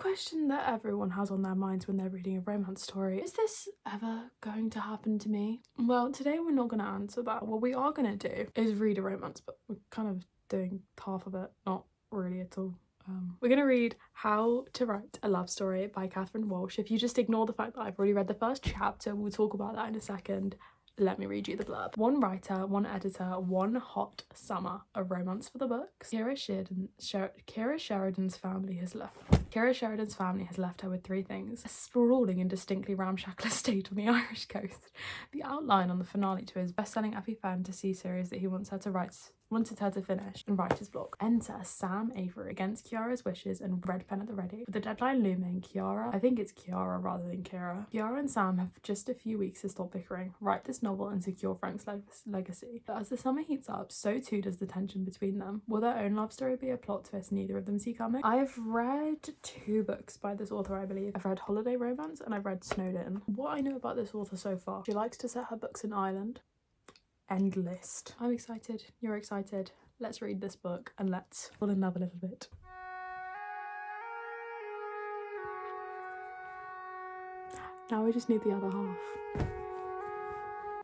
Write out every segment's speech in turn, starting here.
question that everyone has on their minds when they're reading a romance story: is this ever going to happen to me? Well, today we're not going to answer that. What we are going to do is read a romance, but we're kind of doing half of it, not really at all. We're going to read How to Write a Love Story by Catherine Walsh. If you just ignore the fact that I've already read the first chapter, we'll talk about that in a second. Let me read you the blurb. One writer, one editor, one hot summer. A romance for the books. Kira Sheridan's family has left her with three things: a sprawling and distinctly ramshackle estate on the Irish coast, the outline on the finale to his best-selling epic fantasy series that he wanted her to finish and write his blog. Enter Sam Avery against Kiara's wishes and red pen at the ready. With the deadline looming, I think it's Kiara rather than Kira. Kiara and Sam have just a few weeks to stop bickering, write this novel and secure Frank's legacy. But as the summer heats up, so too does the tension between them. Will their own love story be a plot twist neither of them see coming? I've read 2 books by this author, I believe. I've read Holiday Romance and I've read Snowed In. What I know about this author so far: she likes to set her books in Ireland. End list. I'm excited. You're excited. Let's read this book and let's fall in love a little bit. Now we just need the other half.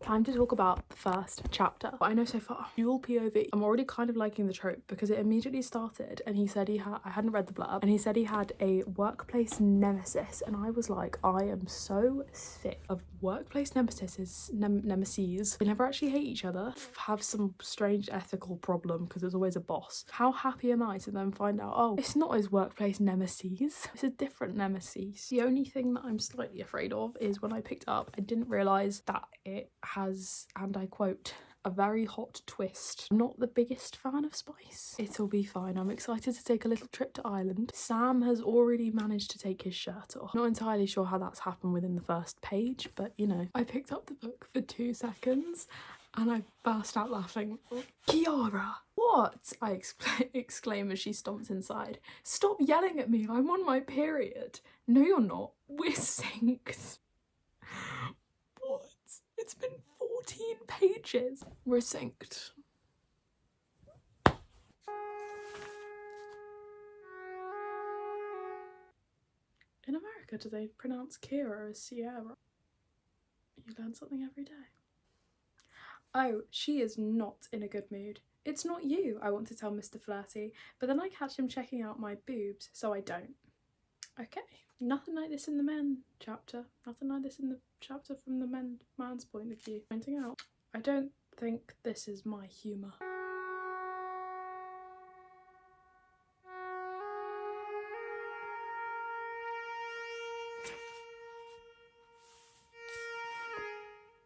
Time to talk about the first chapter. What I know so far: dual POV. I'm already kind of liking the trope because it immediately started and he said I hadn't read the blurb, and he said he had a workplace nemesis, and I was like, I am so sick of workplace nemesis. They never actually hate each other, have some strange ethical problem because there's always a boss. How happy am I to then find out, oh, it's not his workplace nemesis, it's a different nemesis. The only thing that I'm slightly afraid of is when I picked up, I didn't realise that it has, and I quote, a very hot twist. I'm not the biggest fan of spice. It'll be fine. I'm excited to take a little trip to Ireland. Sam has already managed to take his shirt off. Not entirely sure how that's happened within the first page, but you know. I picked up the book for 2 seconds and I burst out laughing. Kiara! What? I exclaim as she stomps inside. Stop yelling at me, I'm on my period. No, you're not. We're synced. What? It's been 14 pages. We're synced. In America, do they pronounce Kira as Sierra? You learn something every day. Oh, she is not in a good mood. It's not you, I want to tell Mr. Flirty, but then I catch him checking out my boobs, so I don't. Okay. Nothing like this in the men chapter. Nothing like this in the chapter from the man's point of view. Pointing out, I don't think this is my humour.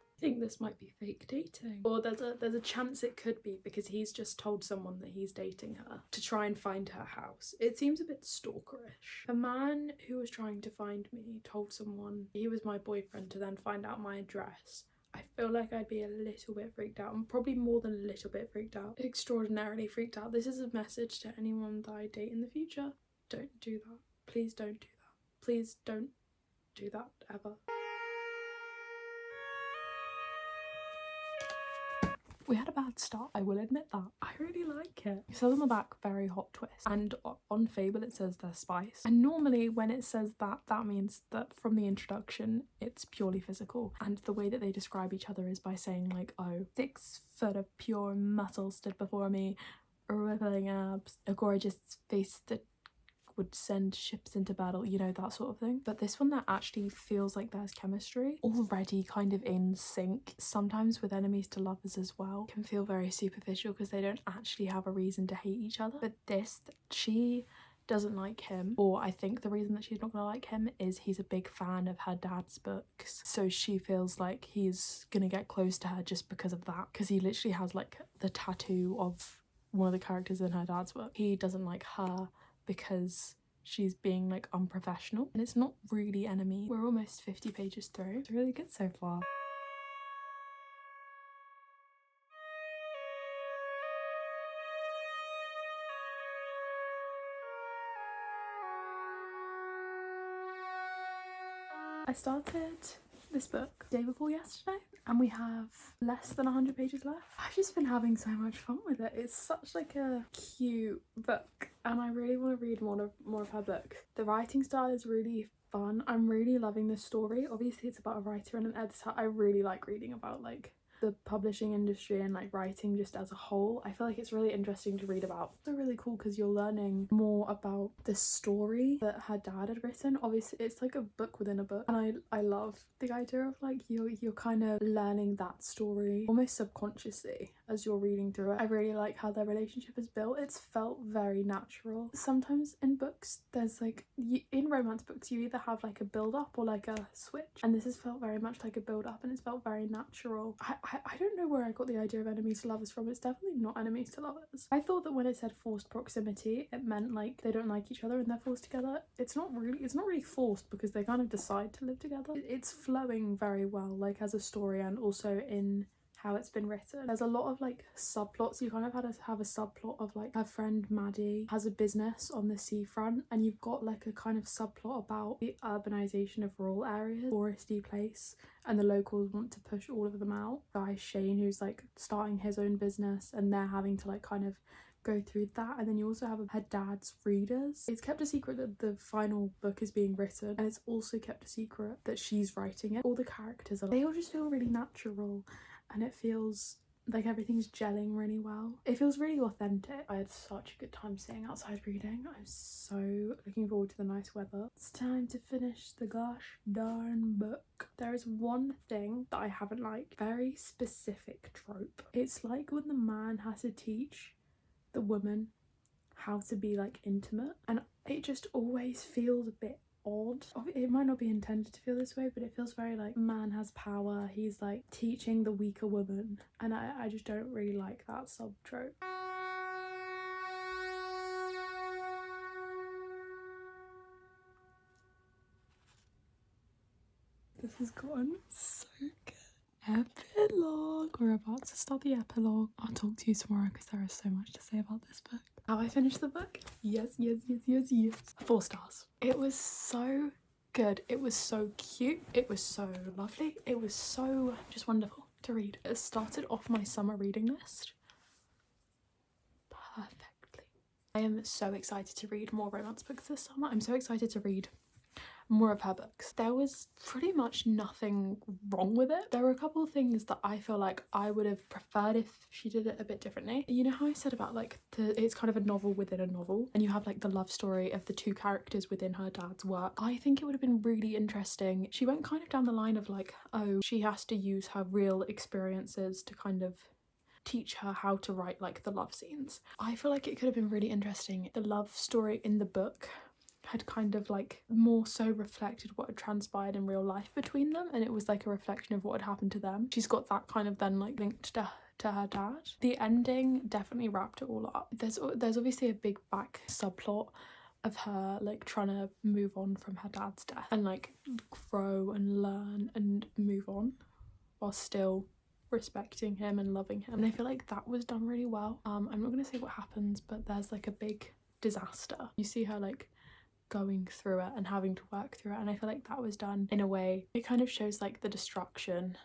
I think this might be fake dating, or there's a chance it could be, because he's just told someone that he's dating her to try and find her house. It seems a bit stalkerish. The man who was trying to find me told someone he was my boyfriend to then find out my address. I feel like I'd be a little bit freaked out. I'm probably more than a little bit freaked out. Extraordinarily freaked out. This is a message to anyone that I date in the future. Don't do that. Please don't do that. Please don't do that ever. We had a bad start, I will admit that. I really like it. It says on the back, very hot twist. And on Fable it says there's spice. And normally when it says that, that means that from the introduction, it's purely physical. And the way that they describe each other is by saying like, oh, 6 foot of pure muscle stood before me, rippling abs, a gorgeous face that would send ships into battle, you know, that sort of thing. But this one that actually feels like there's chemistry, already kind of in sync. Sometimes with enemies to lovers as well, can feel very superficial because they don't actually have a reason to hate each other. But this, she doesn't like him, or I think the reason that she's not gonna like him is he's a big fan of her dad's books, so she feels like he's gonna get close to her just because of that, because he literally has like the tattoo of one of the characters in her dad's book. He doesn't like her because she's being like unprofessional, and it's not really enemy. We're almost 50 pages through. It's really good so far. I started this book day before yesterday and we have less than 100 pages left. I've just been having so much fun with it. It's such like a cute book. and I really want to read more of her books. The writing style is really fun. I'm really loving the story. Obviously it's about a writer and an editor. I really like reading about like the publishing industry and like writing just as a whole. I feel like it's really interesting to read about. It's really cool because you're learning more about the story that her dad had written. Obviously it's like a book within a book, and I love the idea of like you're kind of learning that story almost subconsciously as you're reading through it. I really like how their relationship is built. It's felt very natural. Sometimes in books there's like in romance books you either have like a build up or like a switch, and this has felt very much like a build up, and it's felt very natural. I don't know where I got the idea of enemies to lovers from. It's definitely not enemies to lovers. I thought that when it said forced proximity it meant like they don't like each other and they're forced together. It's not really forced because they kind of decide to live together. It's flowing very well like as a story and also in how it's been written. There's a lot of like subplots. You kind of had to have a subplot of like her friend Maddie has a business on the seafront, and you've got like a kind of subplot about the urbanization of rural areas, foresty place, and the locals want to push all of them out. Guy Shane, who's like starting his own business, and they're having to like kind of go through that. And then you also have her dad's readers. It's kept a secret that the final book is being written, and it's also kept a secret that she's writing it. All the characters they all just feel really natural, and it feels like everything's gelling really well. It feels really authentic. I had such a good time sitting outside reading. I'm so looking forward to the nice weather. It's time to finish the gosh darn book. There is one thing that I haven't liked. Very specific trope. It's like when the man has to teach the woman how to be like intimate, and it just always feels a bit odd. It might not be intended to feel this way, but it feels very like man has power, he's like teaching the weaker woman, and I just don't really like that sub trope. This has gotten so good. Epilogue. We're about to start the epilogue. I'll talk to you tomorrow because there is so much to say about this book. Have I finished the book? Yes. 4 stars. It was so good. It was so cute. It was so lovely. It was so just wonderful to read. It started off my summer reading list perfectly. I am so excited to read more romance books this summer. I'm so excited to read more of her books. There was pretty much nothing wrong with it. There were a couple of things that I feel like I would have preferred if she did it a bit differently. You know how I said about like it's kind of a novel within a novel, and you have like the love story of the two characters within her dad's work. I think it would have been really interesting. She went kind of down the line of like, oh, she has to use her real experiences to kind of teach her how to write like the love scenes. I feel like it could have been really interesting. The love story in the book had kind of like more so reflected what had transpired in real life between them, and it was like a reflection of what had happened to them. She's got that kind of then like linked to her dad. The ending definitely wrapped it all up. There's obviously a big back subplot of her like trying to move on from her dad's death and like grow and learn and move on while still respecting him and loving him, and I feel like that was done really well. I'm not gonna say what happens, but there's like a big disaster. You see her like going through it and having to work through it, and I feel like that was done in a way, it kind of shows like the destruction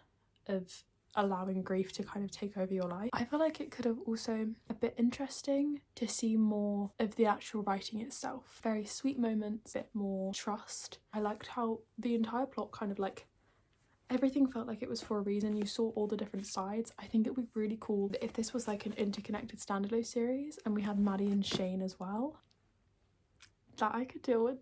of allowing grief to kind of take over your life. I feel like it could have also a bit interesting to see more of the actual writing itself. Very sweet moments, a bit more trust. I liked how the entire plot kind of like everything felt like it was for a reason. You saw all the different sides. I think it would be really cool if this was like an interconnected standalone series and we had Maddie and Shane as well. That I could deal with.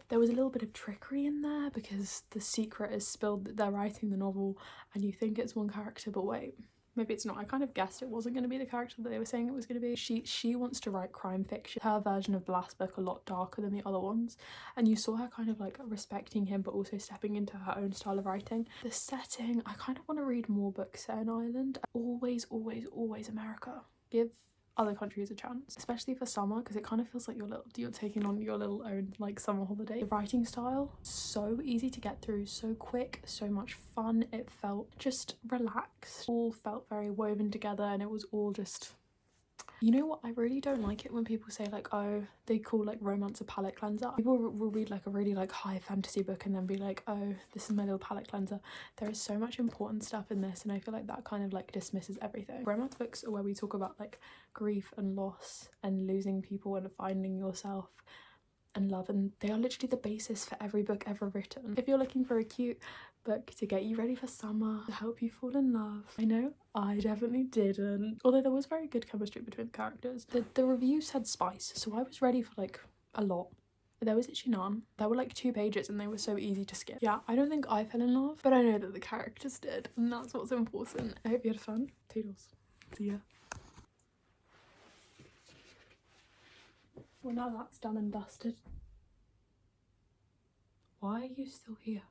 There was a little bit of trickery in there because the secret is spilled that they're writing the novel and you think it's one character, but wait, maybe it's not. I kind of guessed it wasn't going to be the character that they were saying it was going to be. She wants to write crime fiction. Her version of the last book a lot darker than the other ones, and you saw her kind of like respecting him but also stepping into her own style of writing. The setting, I kind of want to read more books set in Ireland. Always America. Give other countries a chance, especially for summer, because it kind of feels like you're taking on your little own like summer holiday. The writing style, so easy to get through, so quick, so much fun. It felt just relaxed, all felt very woven together, and it was all just You know what, I really don't like it when people say like, oh, they call like romance a palette cleanser. People will read like a really like high fantasy book and then be like, oh, this is my little palette cleanser. There is so much important stuff in this, and I feel like that kind of like dismisses everything. Romance books are where we talk about like grief and loss and losing people and finding yourself and love, and they are literally the basis for every book ever written. If you're looking for a cute book to get you ready for summer, to help you fall in love, I know I definitely didn't, although there was very good chemistry between the characters. The review said spice, so I was ready for like a lot. There was actually none. There were like 2 pages and they were so easy to skip. Yeah, I don't think I fell in love, but I know that the characters did, and that's what's important. I hope you had fun. Toodles. See ya. Well, now that's done and dusted. Why are you still here?